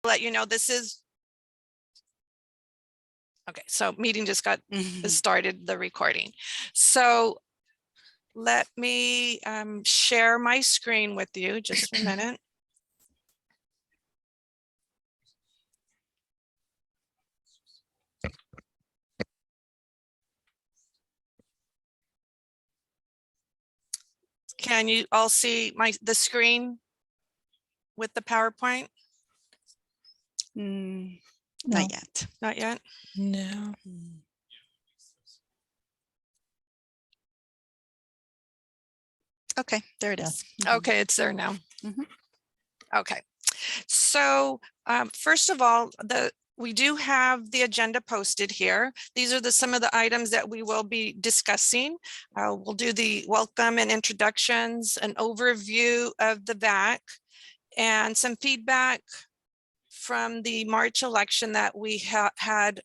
let you know this is okay. So meeting just got started, the recording. So let me share my screen with you just a minute. Can you all see the screen with the PowerPoint? Not yet. Not yet? No. Okay, there it is. Okay, it's there now. Okay, so first of all, we do have the agenda posted here. These are some of the items that we will be discussing. We'll do the welcome and introductions, an overview of the VAAC, and some feedback from the March election that we had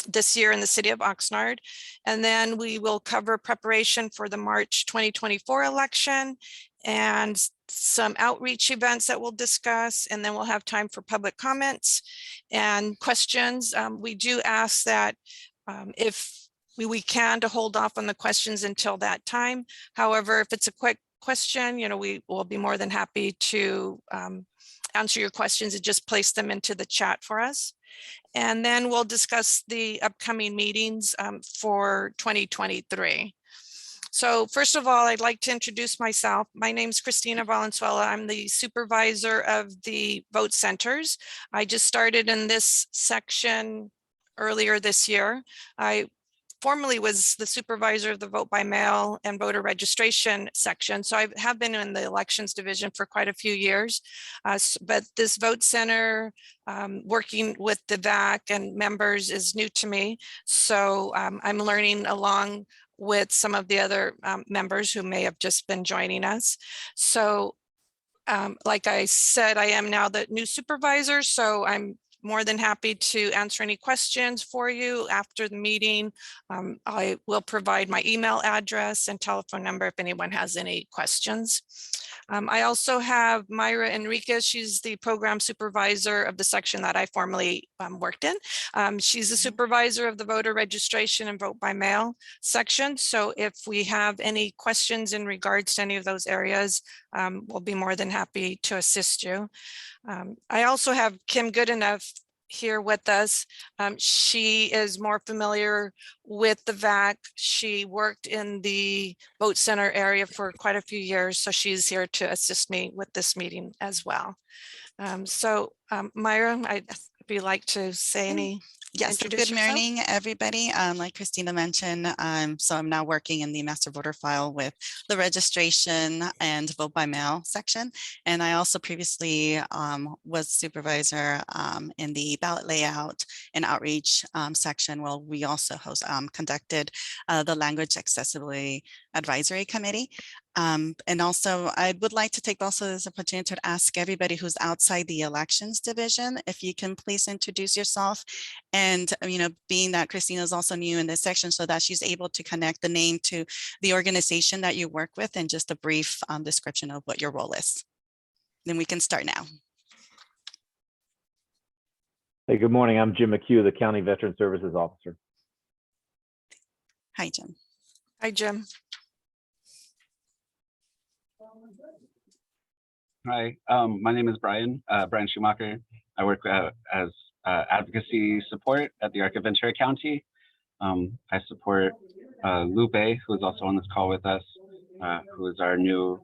this year in the city of Oxnard. And then we will cover preparation for the March 2024 election and some outreach events that we'll discuss. And then we'll have time for public comments and questions. We do ask that if we can to hold off on the questions until that time. However, if it's a quick question, we will be more than happy to answer your questions and just place them into the chat for us. And then we'll discuss the upcoming meetings for 2023. So first of all, I'd like to introduce myself. My name is Christina Valenzuela. I'm the supervisor of the vote centers. I just started in this section earlier this year. I formerly was the supervisor of the vote by mail and voter registration section. So I have been in the elections division for quite a few years, but this vote center, working with the VAAC and members is new to me. So I'm learning along with some of the other members who may have just been joining us. So like I said, I am now the new supervisor, so I'm more than happy to answer any questions for you after the meeting. I will provide my email address and telephone number if anyone has any questions. I also have Myra Enriquez. She's the program supervisor of the section that I formerly worked in. She's the supervisor of the voter registration and vote by mail section. So if we have any questions in regards to any of those areas, we'll be more than happy to assist you. I also have Kim Goodenough here with us. She is more familiar with the VAAC. She worked in the vote center area for quite a few years, so she's here to assist me with this meeting as well. Myra, if you'd like to say any. Yes, good morning, everybody. Like Christina mentioned, so I'm now working in the master voter file with the registration and vote by mail section. And I also previously was supervisor in the ballot layout and outreach section. Well, we also conducted the language accessibility advisory committee. And also I would like to take also this opportunity to ask everybody who's outside the elections division, if you can please introduce yourself. And, being that Christina is also new in this section, so that she's able to connect the name to the organization that you work with and just a brief description of what your role is. Then we can start now. Hey, good morning. I'm Jim McHugh, the County Veteran Services Officer. Hi, Jim. Hi, Jim. Hi, my name is Brian Schumacher. I work as advocacy support at the Arc of Ventura County. I support Lupe, who is also on this call with us, who is our new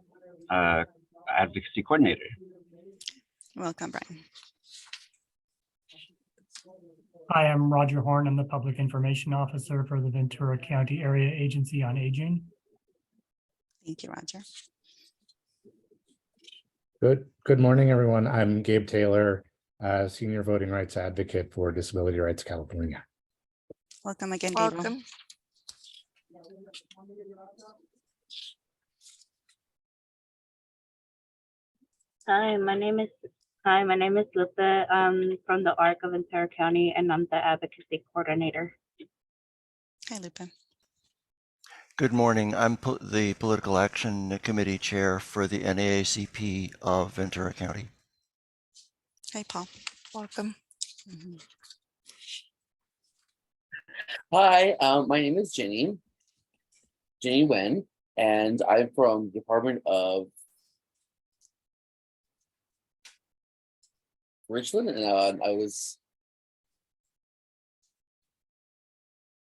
advocacy coordinator. Welcome, Brian. Hi, I'm Roger Horn. I'm the Public Information Officer for the Ventura County Area Agency on Aging. Thank you, Roger. Good morning, everyone. I'm Gabe Taylor, Senior Voting Rights Advocate for Disability Rights California. Welcome again, Gabriel. Welcome. Hi, my name is Lupe. I'm from the Arc of Ventura County, and I'm the advocacy coordinator. Hi, Lupe. Good morning. I'm the Political Action Committee Chair for the NAACP of Ventura County. Hi, Paul. Welcome. Mhm. Hi, my name is Jenny Wen, and I'm from Department of Richland, and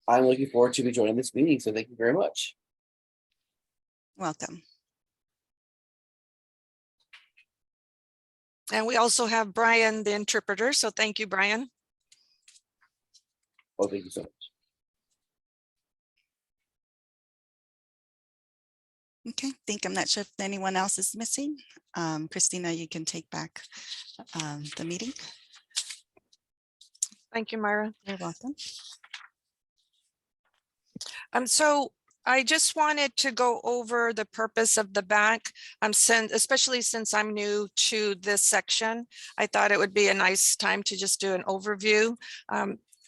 I'm looking forward to be joining this meeting, so thank you very much. Welcome. And we also have Brian, the interpreter. So thank you, Brian. Oh, thank you so much. Okay, I'm not sure if anyone else is missing. Christina, you can take back the meeting. Thank you, Myra. You're welcome. So I just wanted to go over the purpose of the VAAC, especially since I'm new to this section. I thought it would be a nice time to just do an overview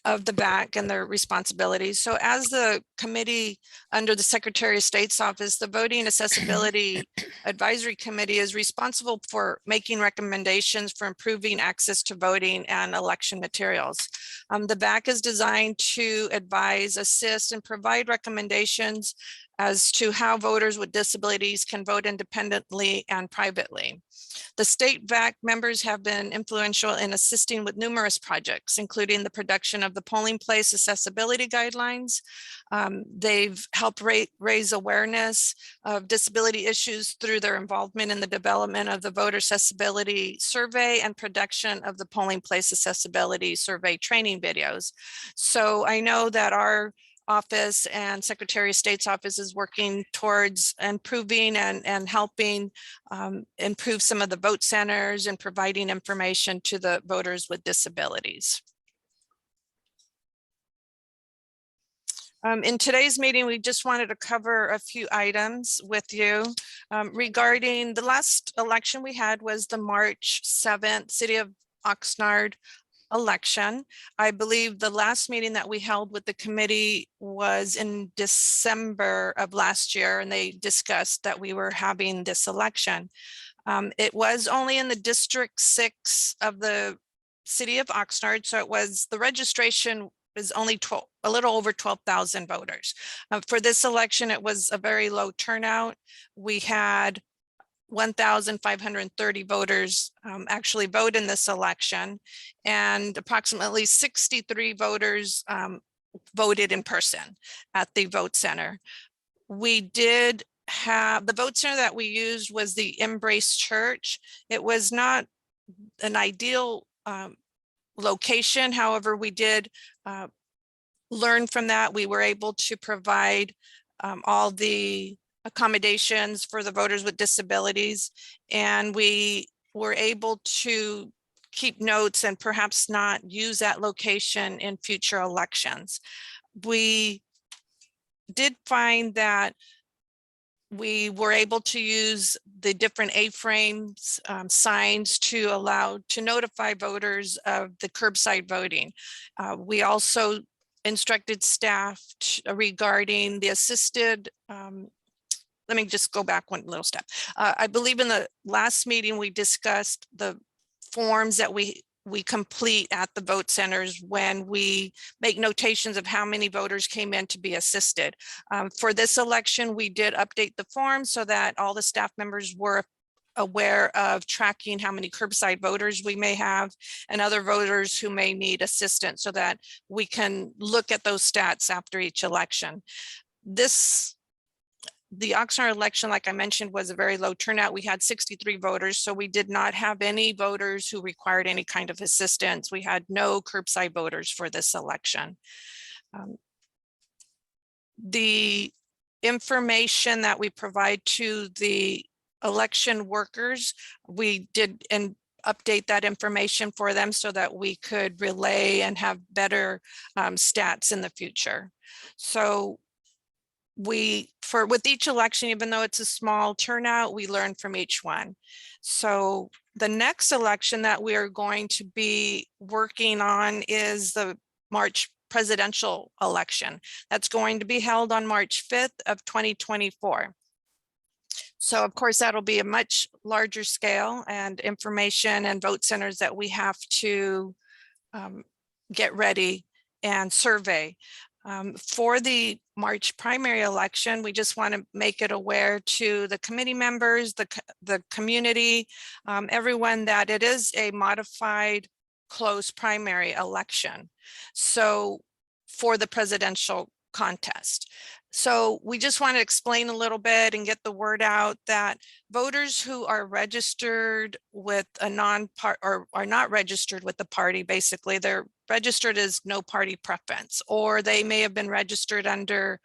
of the VAAC and their responsibilities. So as the committee under the Secretary of State's office, the Voting Accessibility Advisory Committee is responsible for making recommendations for improving access to voting and election materials. The VAAC is designed to advise, assist, and provide recommendations as to how voters with disabilities can vote independently and privately. The state VAAC members have been influential in assisting with numerous projects, including the production of the polling place accessibility guidelines. They've helped raise awareness of disability issues through their involvement in the development of the voter accessibility survey and production of the polling place accessibility survey training videos. So I know that our office and Secretary of State's office is working towards improving and helping improve some of the vote centers and providing information to the voters with disabilities. In today's meeting, we just wanted to cover a few items with you regarding the last election we had was the March 7th City of Oxnard election. I believe the last meeting that we held with the committee was in December of last year, and they discussed that we were having this election. It was only in the District 6 of the City of Oxnard, so it was the registration was only a little over 12,000 voters. For this election, it was a very low turnout. We had 1,530 voters actually vote in this election, and approximately 63 voters voted in person at the vote center. We did have the vote center that we used was the Embrace Church. It was not an ideal location. However, we did learn from that. We were able to provide all the accommodations for the voters with disabilities, and we were able to keep notes and perhaps not use that location in future elections. We did find that we were able to use the different A-frames signs to notify voters of the curbside voting. We also instructed staff regarding the assisted let me just go back one little step. I believe in the last meeting, we discussed the forms that we complete at the vote centers when we make notations of how many voters came in to be assisted. For this election, we did update the forms so that all the staff members were aware of tracking how many curbside voters we may have and other voters who may need assistance so that we can look at those stats after each election. The Oxnard election, like I mentioned, was a very low turnout. We had 63 voters, so we did not have any voters who required any kind of assistance. We had no curbside voters for this election. The information that we provide to the election workers, we did and update that information for them so that we could relay and have better stats in the future. So with each election, even though it's a small turnout, we learn from each one. So the next election that we are going to be working on is the March presidential election. That's going to be held on March 5th of 2024. So of course, that'll be a much larger scale and information and vote centers that we have to get ready and survey. For the March primary election, we just want to make it aware to the committee members, the community, everyone, that it is a modified closed primary election. So for the presidential contest. So we just want to explain a little bit and get the word out that voters who are registered with a non-part or are not registered with the party, basically they're registered as no party preference, or they may have been registered under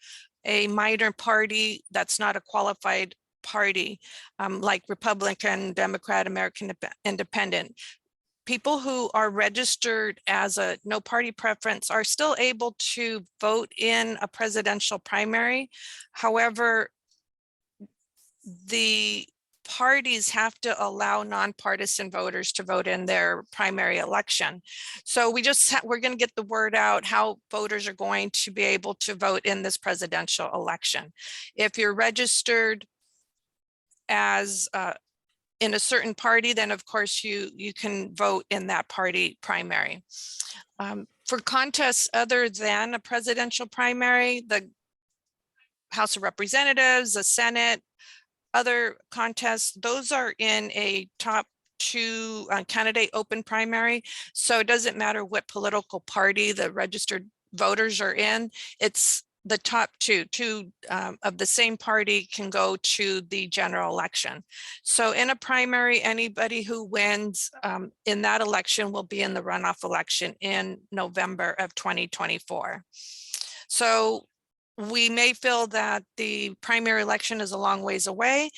a minor party that's not a qualified party, like Republican, Democrat, American Independent. People who are registered as a no party preference are still able to vote in a presidential primary. We're going to get the word out how voters are going to be able to vote in this presidential election. If you're registered as in a certain party, then of course you can vote in that party primary. For contests other than a presidential primary, the House of Representatives, the Senate, other contests, those are in a top 2 candidate open primary. So it doesn't matter what political party the registered voters are in, it's the top two of the same party can go to the general election. So in a primary, anybody who wins in that election will be in the runoff election in November of 2024. So we may feel that the primary election is a long ways away,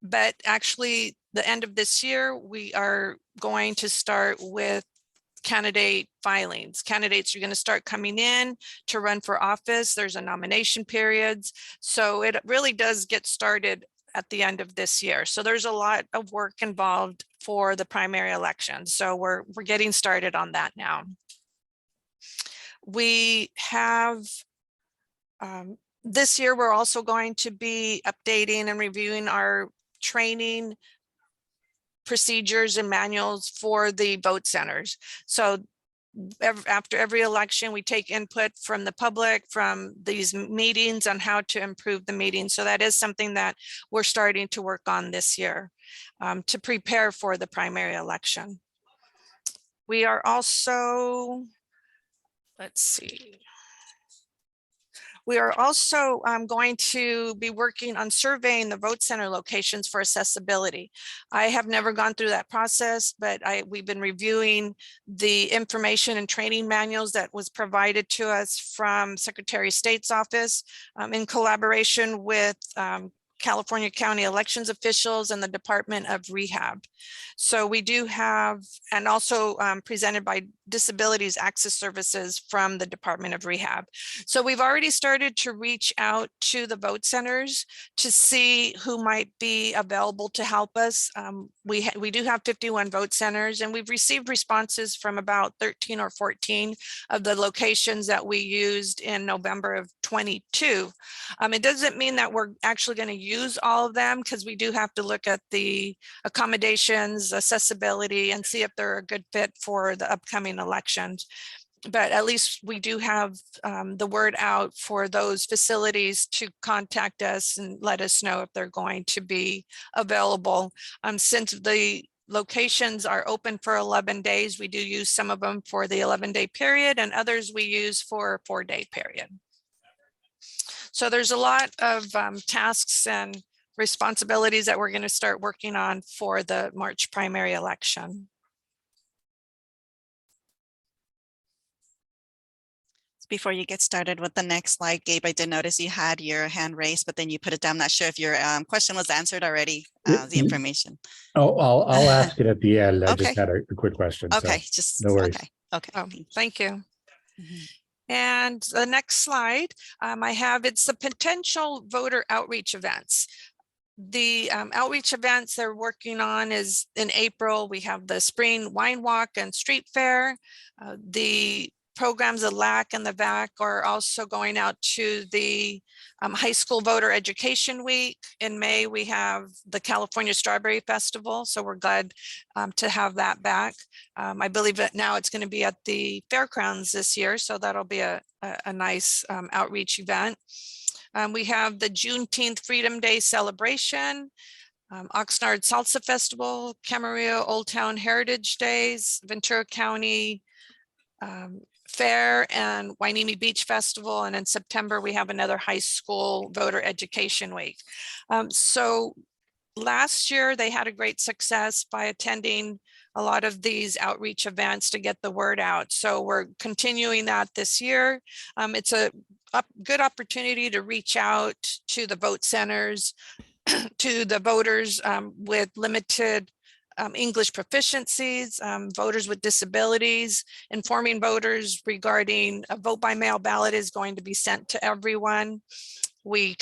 but actually the end of this year, we are going to start with candidate filings. Candidates are going to start coming in to run for office. There's a nomination periods. So it really does get started at the end of this year. So there's a lot of work involved for the primary election. So we're getting started on that now. We have this year, we're also going to be updating and reviewing our training procedures and manuals for the vote centers. So after every election, we take input from the public, from these meetings on how to improve the meeting. So that is something that we're starting to work on this year to prepare for the primary election. We are also, let's see. We are also going to be working on surveying the vote center locations for accessibility. I have never gone through that process, but we've been reviewing the information and training manuals that was provided to us from Secretary of State's office in collaboration with California County elections officials and the Department of Rehab. So we do have, and also presented by Disabilities Access Services from the Department of Rehab. So we've already started to reach out to the vote centers to see who might be available to help us. We do have 51 vote centers, and we've received responses from about 13 or 14 of the locations that we used in November of 22. It doesn't mean that we're actually going to use all of them, because we do have to look at the accommodations, accessibility, and see if they're a good fit for the upcoming elections. But at least we do have the word out for those facilities to contact us and let us know if they're going to be available. Since the locations are open for 11 days, we do use some of them for the 11-day period, and others we use for a 4-day period. So there's a lot of tasks and responsibilities that we're going to start working on for the March primary election. Before you get started with the next slide, Gabe, I did notice you had your hand raised, but then you put it down. I'm not sure if your question was answered already, the information. Oh, I'll ask it at the end. I just Okay. had a quick question. Okay, So just no worries. Okay. Oh, thank you. Mhm. And the next slide I have, it's the potential voter outreach events. The outreach events they're working on is in April. We have the spring wine walk and street fair. The programs, the LAC and the VAAC, are also going out to the High School Voter Education Week. In May, we have the California Strawberry Festival, so we're glad to have that back. I believe that now it's going to be at the Fairgrounds this year, so that'll be a nice outreach event. We have the Juneteenth Freedom Day celebration, Oxnard Salsa Festival, Camarillo Old Town Heritage Days, Ventura County Fair, and Wainimi Beach Festival. And in September, we have another High School Voter Education Week. So last year, they had a great success by attending a lot of these outreach events to get the word out. So we're continuing that this year. It's a good opportunity to reach out to the vote centers, to the voters with limited English proficiencies, voters with disabilities, informing voters regarding a vote by mail ballot is going to be sent to everyone. We'll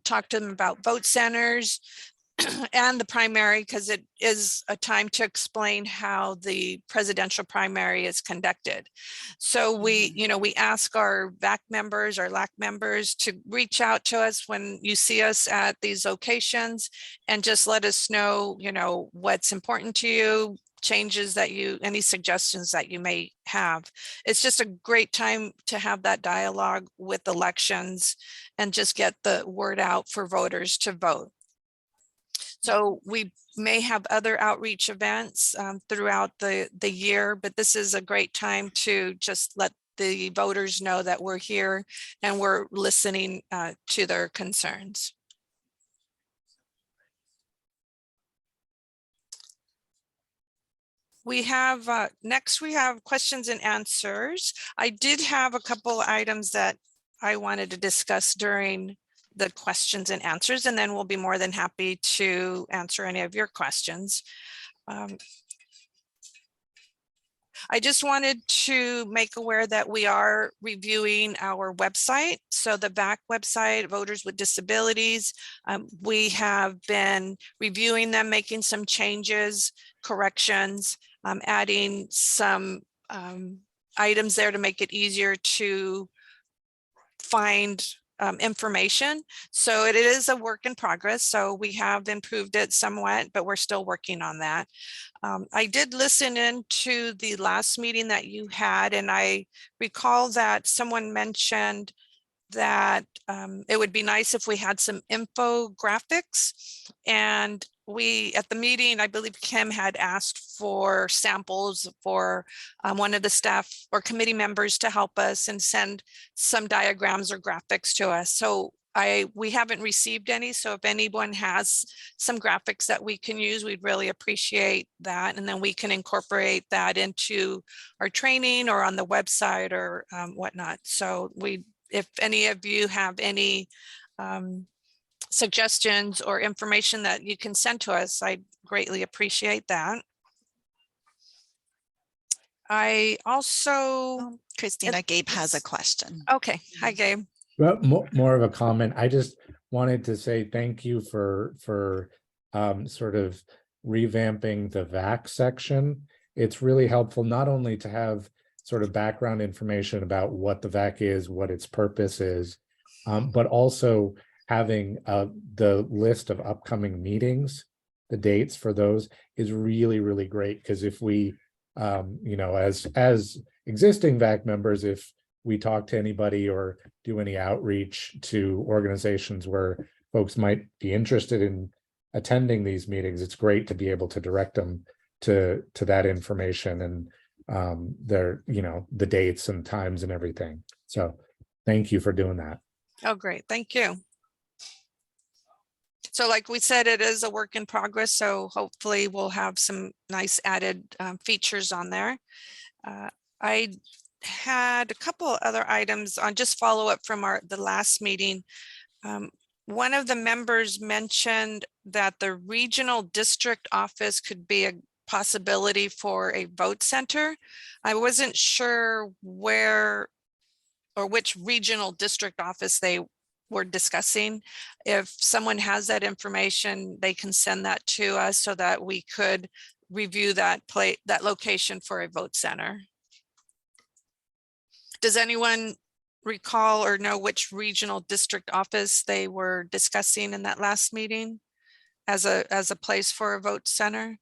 talk to them about vote centers and the primary, because it is a time to explain how the presidential primary is conducted. So we ask our VAC members, our LAC members, to reach out to us when you see us at these locations and just let us know, what's important to you, changes that any suggestions that you may have. It's just a great time to have that dialogue with elections and just get the word out for voters to vote. So we may have other outreach events throughout the year, but this is a great time to just let the voters know that we're here and we're listening to their concerns. We have, next we have questions and answers. I did have a couple items that I wanted to discuss during the questions and answers, and then we'll be more than happy to answer any of your questions. I just wanted to make aware that we are reviewing our website. So the VAC website, Voters with Disabilities, we have been reviewing them, making some changes, corrections, adding some items there to make it easier to find information. So it is a work in progress. So we have improved it somewhat, but we're still working on that. I did listen into the last meeting that you had, and I recall that someone mentioned that it would be nice if we had some infographics. And at the meeting, I believe Kim had asked for samples for one of the staff or committee members to help us and send some diagrams or graphics to us. So we haven't received any. So if anyone has some graphics that we can use, we'd really appreciate that. And then we can incorporate that into our training or on the website or whatnot. So if any of you have any suggestions or information that you can send to us, I greatly appreciate that. I also, Christina, Gabe has a question. okay. Hi, Gabe. Well, more of a comment. I just wanted to say thank you for sort of revamping the VAC section. It's really helpful not only to have sort of background information about what the VAC is, what its purpose is, but also having the list of upcoming meetings, the dates for those is really, really great. Because if we, as existing VAC members, if we talk to anybody or do any outreach to organizations where folks might be interested in attending these meetings, it's great to be able to direct them to that information and the dates and times and everything. So thank you for doing that. Oh, great. Thank you. So like we said, it is a work in progress. So hopefully we'll have some nice added features on there. I had a couple other items on just follow up from the last meeting. One of the members mentioned that the regional district office could be a possibility for a vote center. I wasn't sure where or which regional district office they were discussing. If someone has that information, they can send that to us so that we could review that location for a vote center. Does anyone recall or know which regional district office they were discussing in that last meeting as a place for a vote center?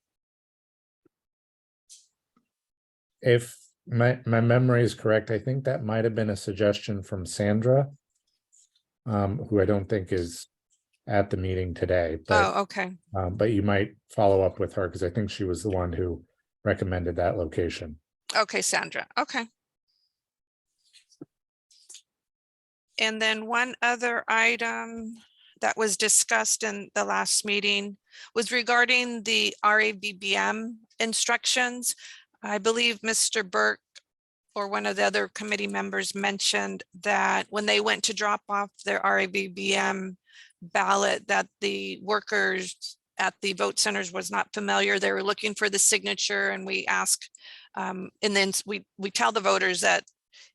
If my memory is correct, I think that might have been a suggestion from Sandra, who I don't think is at the meeting today, but Oh, okay. but you might follow up with her because I think she was the one who recommended that location. Okay, Sandra. Okay. And then one other item that was discussed in the last meeting was regarding the RAVBM instructions. I believe Mr. Burke or one of the other committee members mentioned that when they went to drop off their RAVBM ballot, that the workers at the vote centers was not familiar. They were looking for the signature, and we ask, and then we tell the voters that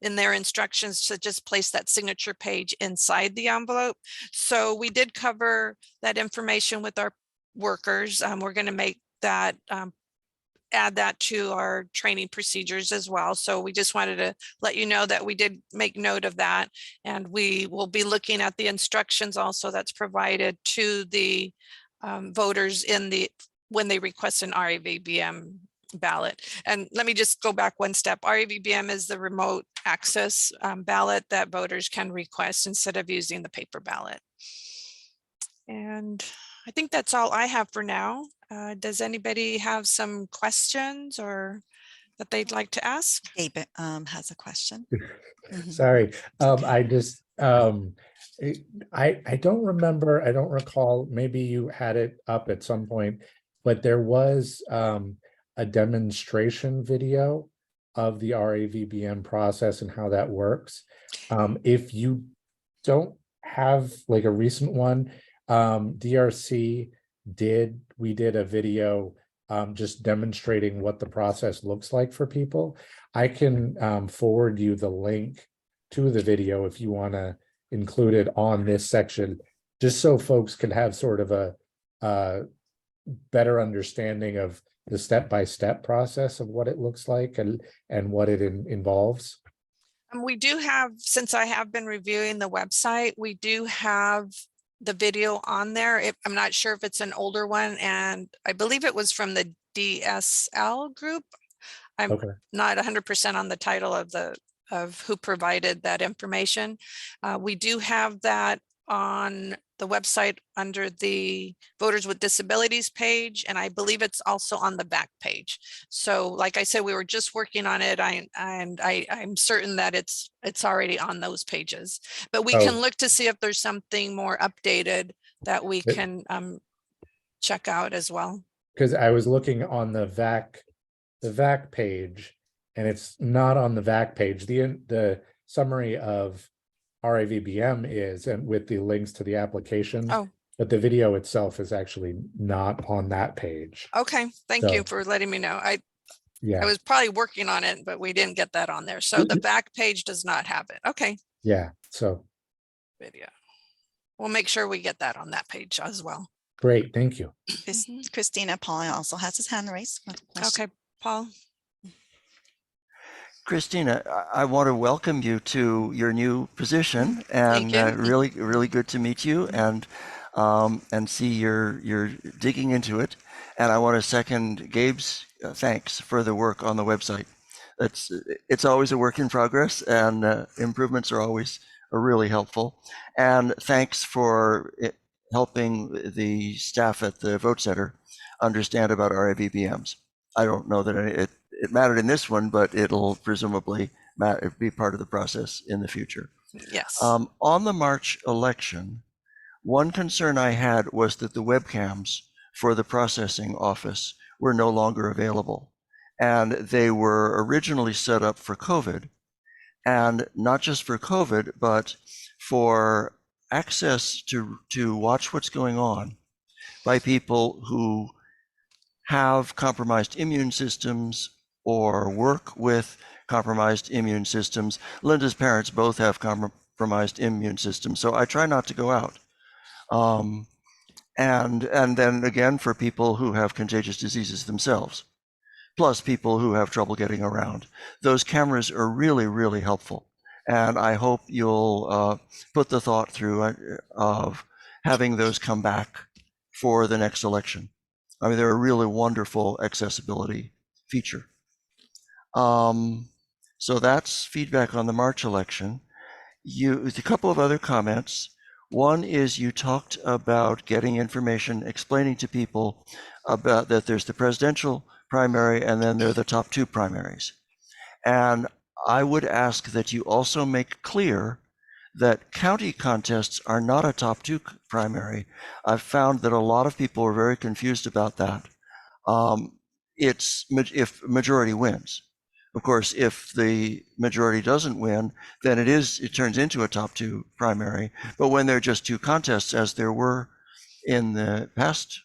in their instructions to just place that signature page inside the envelope. So we did cover that information with our workers. We're going to make that add that to our training procedures as well. So we just wanted to let you know that we did make note of that, and we will be looking at the instructions also that's provided to the voters when they request an RAVBM ballot. And let me just go back one step. RAVBM is the remote access ballot that voters can request instead of using the paper ballot. And I think that's all I have for now. Does anybody have some questions or that they'd like to ask? David has a question. Sorry, I just I don't remember, I don't recall, maybe you had it up at some point, but there was a demonstration video of the RAVBM process and how that works. If you don't have like a recent one, DRC we did a video just demonstrating what the process looks like for people. I can forward you the link to the video if you want to include it on this section, just so folks can have sort of a better understanding of the step-by-step process of what it looks like and what it involves. We do have, since I have been reviewing the website, we do have the video on there. I'm not sure if it's an older one, and I believe it was from the DSL group. I'm not 100% on the title of who provided that information. We do have that on the website under the Voters with Disabilities page, and I believe it's also on the VAAC page. So like I said, we were just working on it, I'm certain that it's already on those pages, but we can look to see if there's something more updated that we can check out as well. Because I was looking on the VAAC page, and it's not on the VAAC page. The summary of RAVBM is, and with the links to the applications, but the video itself is actually not on that page. Okay, thank you for letting me know. I was probably working on it, but we didn't get that on there. So the VAAC page does not have it. Okay. Yeah, so. Video. We'll make sure we get that on that page as well. Great, thank you. Christina, Paul also has his hand raised. Okay, Paul. Christina, I want to welcome you to your new position, and really good to meet you and see you're digging into it. And I want to second Gabe's thanks for the work on the website. It's always a work in progress, and improvements are always really helpful. And thanks for helping the staff at the vote center understand about RAVBMs. I don't know that it mattered in this one, but it'll presumably be part of the process in the future. Yes. On the March election, one concern I had was that the webcams for the processing office were no longer available. And they were originally set up for COVID, and not just for COVID, but for access to watch what's going on by people who have compromised immune systems or work with compromised immune systems. Linda's parents both have compromised immune systems, so I try not to go out. And then again, for people who have contagious diseases themselves, plus people who have trouble getting around. Those cameras are really, really helpful. And I hope you'll put the thought through of having those come back for the next election. I mean, they're a really wonderful accessibility feature. So that's feedback on the March election. A couple of other comments. One is you talked about getting information, explaining to people about that there's the presidential primary and then there are the top 2 primaries. And I would ask that you also make clear that county contests are not a top 2 primary. I've found that a lot of people are very confused about that. It's if majority wins. Of course, if the majority doesn't win, then it turns into a top 2 primary. But when there are just 2 contests, as there were in the past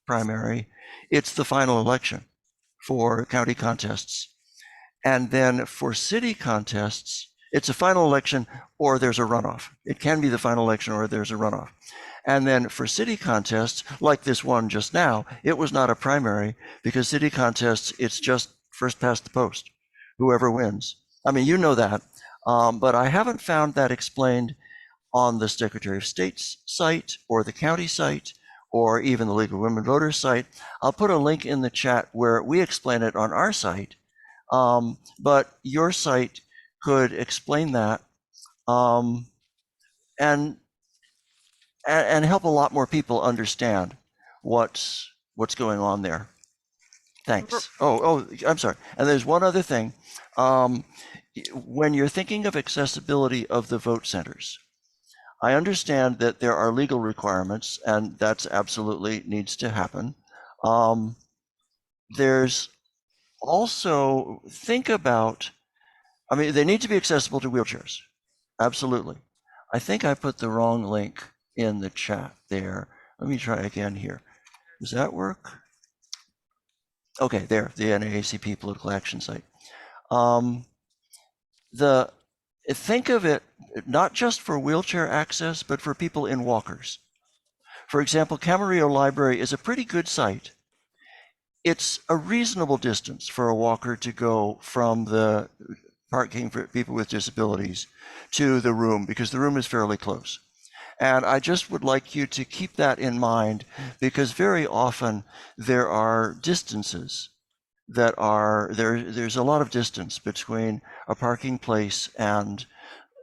primary, it's the final election for county contests. And then for city contests, it's a final election or there's a runoff. It can be the final election or there's a runoff. And then for city contests, like this one just now, it was not a primary because city contests, it's just first past the post, whoever wins. I mean, you know that, but I haven't found that explained on the Secretary of State's site or the county site or even the League of Women Voters site. I'll put a link in the chat where we explain it on our site, but your site could explain that and help a lot more people understand what's going on there. Thanks. Oh, I'm sorry. And there's one other thing. When you're thinking of accessibility of the vote centers, I understand that there are legal requirements, and that's absolutely needs to happen. There's also, think about, I mean, they need to be accessible to wheelchairs. Absolutely. I think I put the wrong link in the chat there. Let me try again here. Does that work? Okay, there, the NAACP political action site. Think of it not just for wheelchair access, but for people in walkers. For example, Camarillo Library is a pretty good site. It's a reasonable distance for a walker to go from the parking for people with disabilities to the room because the room is fairly close. And I just would like you to keep that in mind because very often there are distances that are there's a lot of distance between a parking place and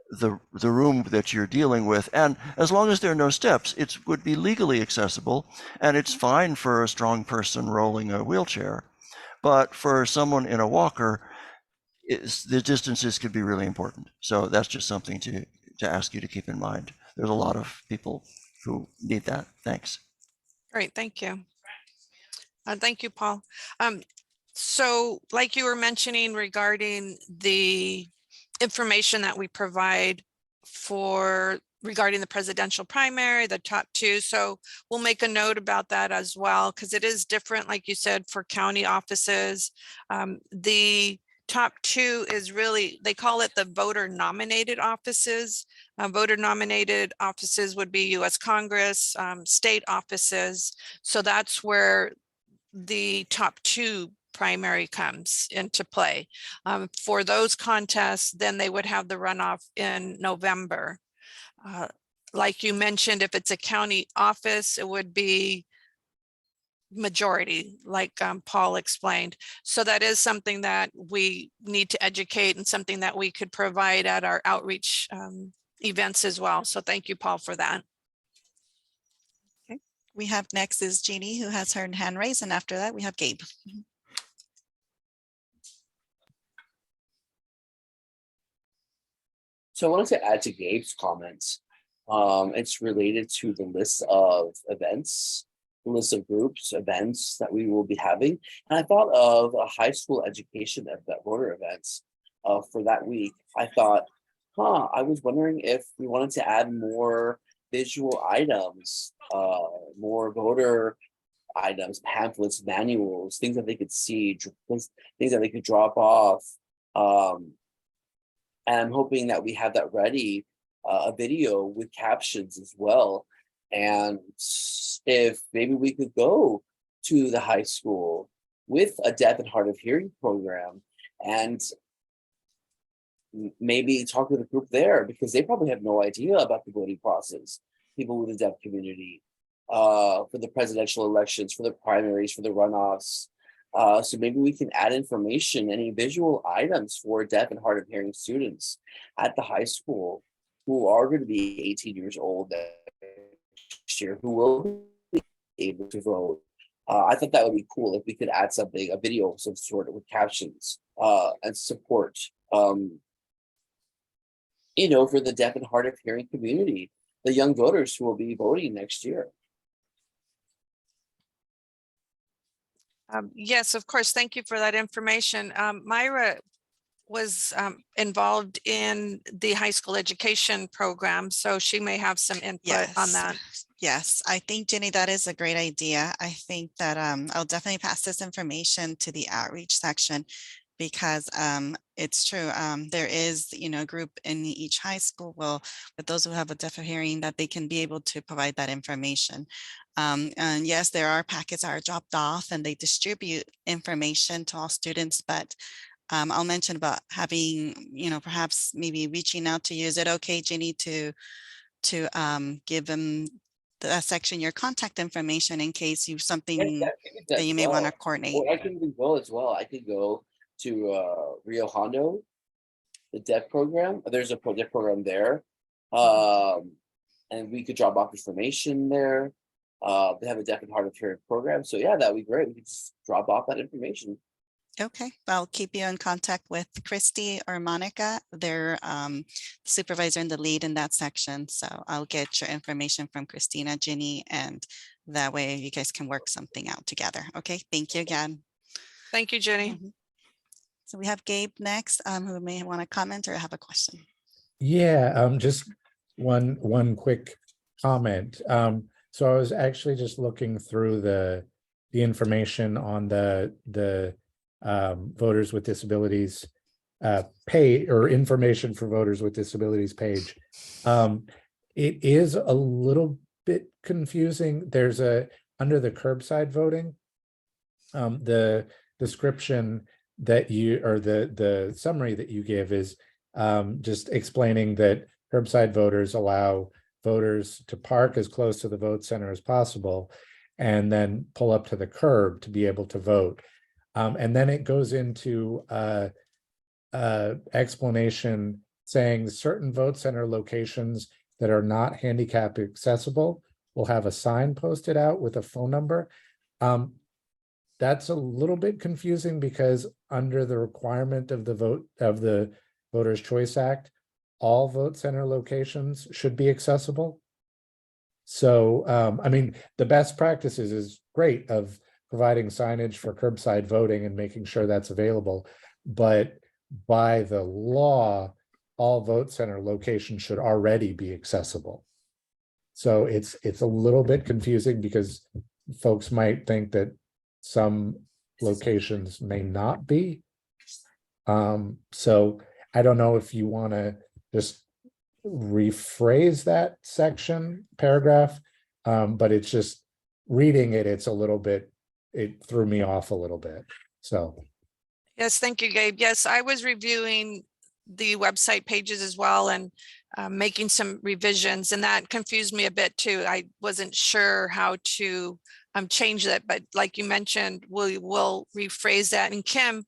the room that you're dealing with. And as long as there are no steps, it would be legally accessible and it's fine for a strong person rolling a wheelchair. But for someone in a walker, the distances could be really important. So that's just something to ask you to keep in mind. There's a lot of people who need that. Thanks. Great, thank you. Thank you, Paul. So like you were mentioning regarding the information that we provide regarding the presidential primary, the top 2. So we'll make a note about that as well, because it is different, like you said, for county offices. The top 2 is really, they call it the voter nominated offices. Voter nominated offices would be US Congress, state offices. So that's where the top 2 primary comes into play. For those contests, then they would have the runoff in November. Like you mentioned, if it's a county office, it would be majority, like Paul explained. So that is something that we need to educate and something that we could provide at our outreach events as well. So thank you, Paul, for that. Okay. We have next is Jeannie, who has her hand raised, and after that we have Gabe. So I wanted to add to Gabe's comments. It's related to the list of events, the list of groups, events that we will be having. And I thought of a high school education voter events for that week. I thought, I was wondering if we wanted to add more visual items, more voter items, pamphlets, manuals, things that they could see, things that they could drop off. And I'm hoping that we have that ready, a video with captions as well. And if maybe we could go to the high school with a deaf and hard of hearing program and maybe talk with a group there, because they probably have no idea about the voting process. People with the deaf community, for the presidential elections, for the primaries, for the runoffs. So maybe we can add information, any visual items for deaf and hard of hearing students at the high school who are going to be 18 years old next year, who will be able to vote. I thought that would be cool if we could add something, a video of some sort with captions, and support, you know, for the deaf and hard of hearing community, the young voters who will be voting next year. Yes, of course. Thank you for that information. Myra was involved in the high school education program, so she may have some input on that. Yes, I think, Jenny, that is a great idea. I think that I'll definitely pass this information to the outreach section, because it's true. There is, you know, a group in each high school, well, with those who have a deaf of hearing, that they can be able to provide that information. And yes, there are packets that are dropped off and they distribute information to all students, but I'll mention about having, you know, perhaps maybe reaching out to you. Is it okay, Jenny, to give them the section your contact information in case you something that you may want to coordinate? Or I can even go as well. I could go to Rio Hondo, the deaf program. There's a deaf program there, and we could drop off information there. They have a deaf and hard of hearing program, so yeah, that'd be great. We could just drop off that information. Okay, I'll keep you in contact with Christy or Monica. They're supervisor and the lead in that section. So I'll get your information from Christina, Ginny, and that way you guys can work something out together. Okay, thank you again. Thank you, Jenny. So we have Gabe next, who may want to comment or have a question. Yeah, just one quick comment. So I was actually just looking through the information on the voters with disabilities pay or information for voters with disabilities page. It is a little bit confusing. There's under the curbside voting, the description that you, or the summary that you give is just explaining that curbside voters allow voters to park as close to the vote center as possible and then pull up to the curb to be able to vote. And then it goes into explanation saying certain vote center locations that are not handicap accessible will have a sign posted out with a phone number. That's a little bit confusing because under the requirement of the Voters' Choice Act, all vote center locations should be accessible. So, I mean, the best practices is great of providing signage for curbside voting and making sure that's available. But by the law, all vote center locations should already be accessible. So it's a little bit confusing because folks might think that some locations may not be. So I don't know if you want to just rephrase that paragraph, but it's just reading it, it's a little bit, it threw me off a little bit. So yes, thank you, Gabe. Yes, I was reviewing the website pages as well and making some revisions, and that confused me a bit too. I wasn't sure how to change that, but like you mentioned, we will rephrase that. And Kim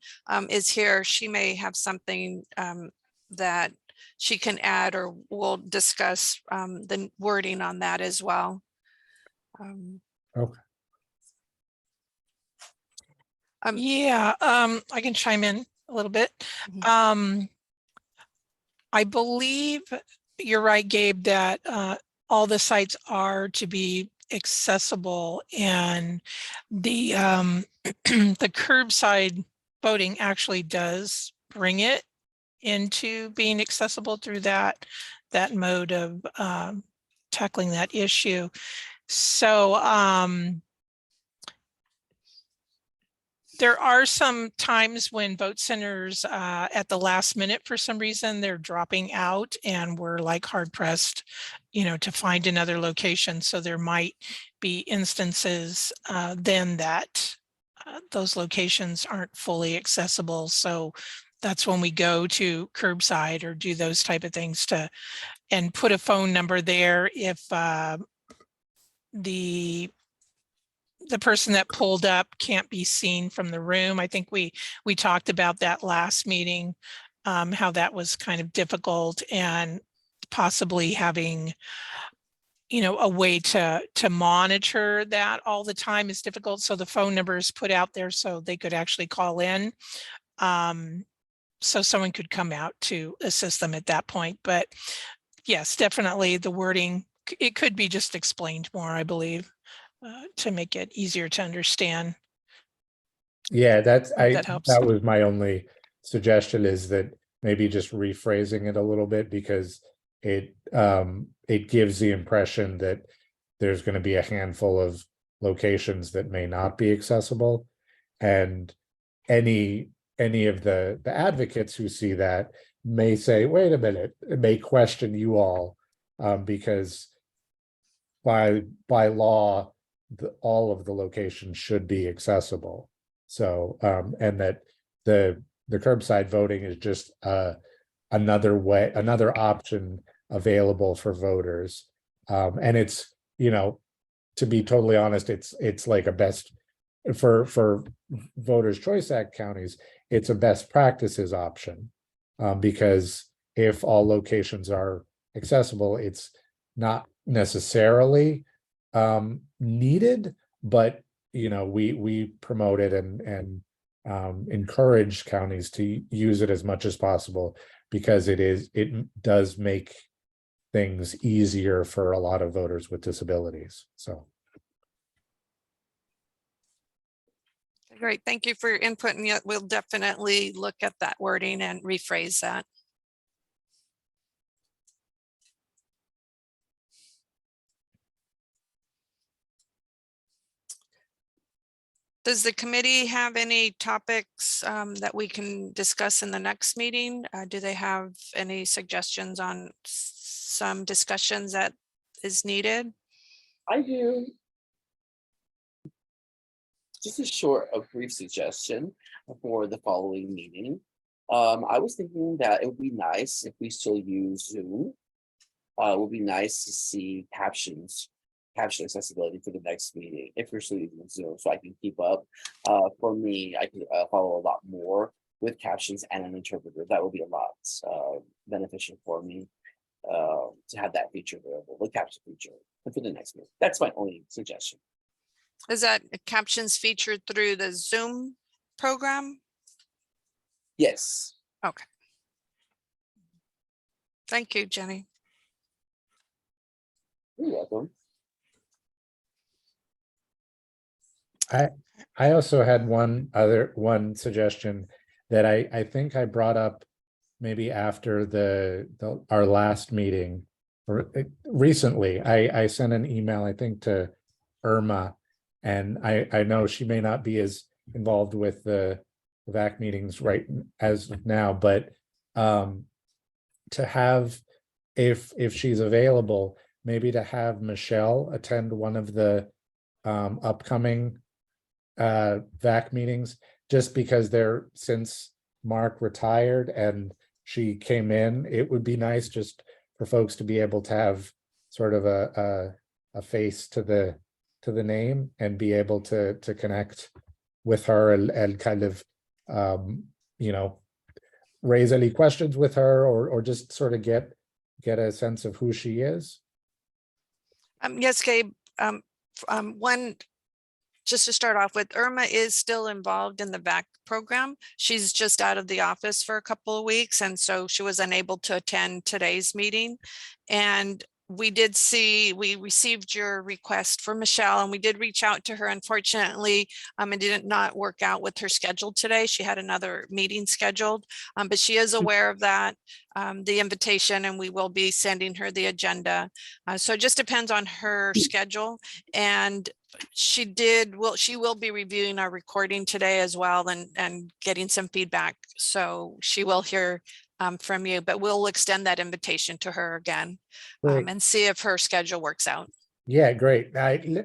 is here. She may have something that she can add, or we'll discuss the wording on that as well. okay. Yeah, I can chime in a little bit. I believe you're right, Gabe, that all the sites are to be accessible, and the the curbside voting actually does bring it into being accessible through that mode of tackling that issue. So there are some times when vote centers at the last minute, for some reason, they're dropping out and we're like hard pressed, you know, to find another location. So there might be instances then that those locations aren't fully accessible. So that's when we go to curbside or do those type of things and put a phone number there if the person that pulled up can't be seen from the room. I think we talked about that last meeting, how that was kind of difficult, and possibly having, you know, a way to monitor that all the time is difficult. So the phone number is put out there so they could actually call in. So someone could come out to assist them at that point. But yes, definitely the wording, it could be just explained more, I believe, to make it easier to understand. Yeah, Hope that helps. that was my only suggestion, is that maybe just rephrasing it a little bit, because it gives the impression that there's going to be a handful of locations that may not be accessible, and any of the advocates who see that may say, wait a minute, it may question you all, because by law, all of the locations should be accessible. So and that the curbside voting is just another option available for voters, and it's, you know, to be totally honest, it's like a best for Voters Choice Act counties, it's a best practices option, because if all locations are accessible, it's not necessarily needed, but you know, we promote it and encourage counties to use it as much as possible, because it does make things easier for a lot of voters with disabilities. So great, thank you for your input, and yet we'll definitely look at that wording and rephrase that. Does the committee have any topics that we can discuss in the next meeting? Do they have any suggestions on some discussions that is needed? I do. Just a brief suggestion for the following meeting. I was thinking that it would be nice if we still use Zoom. It would be nice to see caption accessibility for the next meeting if you're still using Zoom, so I can keep up. For me, I can follow a lot more with captions and an interpreter. That would be a lot beneficial for me to have that feature available, the caption feature, for the next meeting. That's my only suggestion. Is that captions featured through the Zoom program? Yes. Okay. Thank you, Jenny. You're welcome. I also had one suggestion that I think I brought up maybe after our last meeting, or recently. I sent an email, I think, to Irma, and I know she may not be as involved with the VAAC meetings right as of now, but to have, if she's available, maybe to have Michelle attend one of the upcoming VAAC meetings, just because since Mark retired and she came in, it would be nice just for folks to be able to have sort of a face to the name and be able to connect with her and kind of you know, raise any questions with her, or just sort of get a sense of who she is. Yes, Gabe. One, just to start off with, Irma is still involved in the VAAC program. She's just out of the office for a couple of weeks, and so she was unable to attend today's meeting. And we received your request for Michelle, and we did reach out to her. Unfortunately, it did not work out with her schedule today. She had another meeting scheduled, but she is aware of that, the invitation, and we will be sending her the agenda. So it just depends on her schedule. And she will be reviewing our recording today as well, and getting some feedback. So she will hear from you, but we'll extend that invitation to her again, and see if her schedule works out. Yeah, great.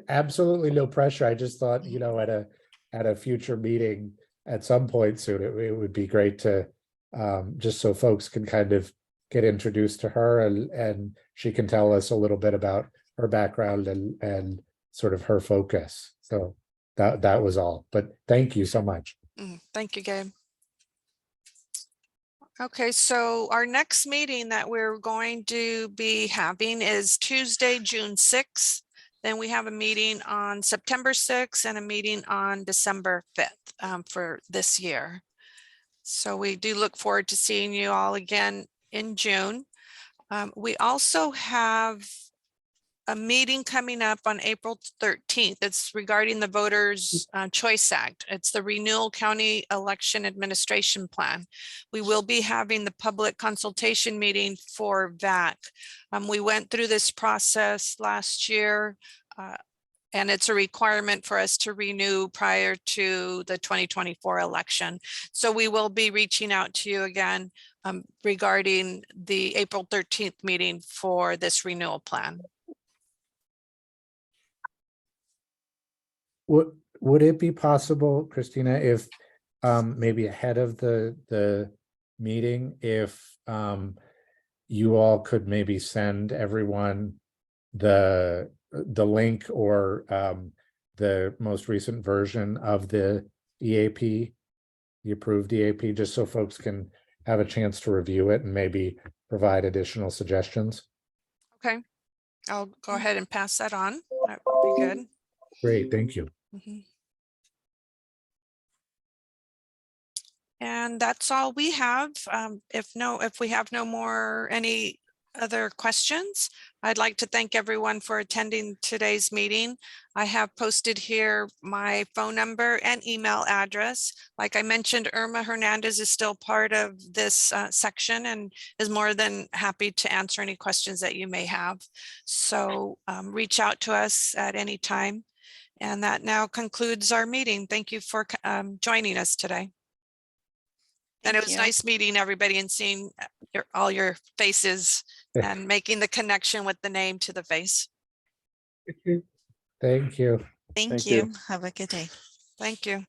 Absolutely no pressure. I just thought, you know, at a future meeting at some point soon, it would be great to just so folks can kind of get introduced to her, and she can tell us a little bit about her background and sort of her focus. So that was all, but thank you so much. Thank you, Gabe. Okay, so our next meeting that we're going to be having is Tuesday, June 6th. Then we have a meeting on September 6th and a meeting on December 5th for this year. So we do look forward to seeing you all again in June. We also have a meeting coming up on April 13th. It's regarding the Voters' Choice Act. It's the Renewal County Election Administration Plan. We will be having the public consultation meeting for VAAC. We went through this process last year, and it's a requirement for us to renew prior to the 2024 election. So we will be reaching out to you again regarding the April 13th meeting for this renewal plan. Would it be possible, Christina, if maybe ahead of the meeting, if you all could maybe send everyone the link or the most recent version of the EAP, the approved EAP, just so folks can have a chance to review it and maybe provide additional suggestions? Okay, I'll go ahead and pass that on. That would be good. Great, thank you. And that's all we have. If we have no more, any other questions, I'd like to thank everyone for attending today's meeting. I have posted here my phone number and email address. Like I mentioned, Irma Hernandez is still part of this section and is more than happy to answer any questions that you may have. So reach out to us at any time. And that now concludes our meeting. Thank you for joining us today. And it was nice meeting everybody and seeing all your faces and making the connection with the name to the face. Thank you. Thank you. Have a good day. Thank you.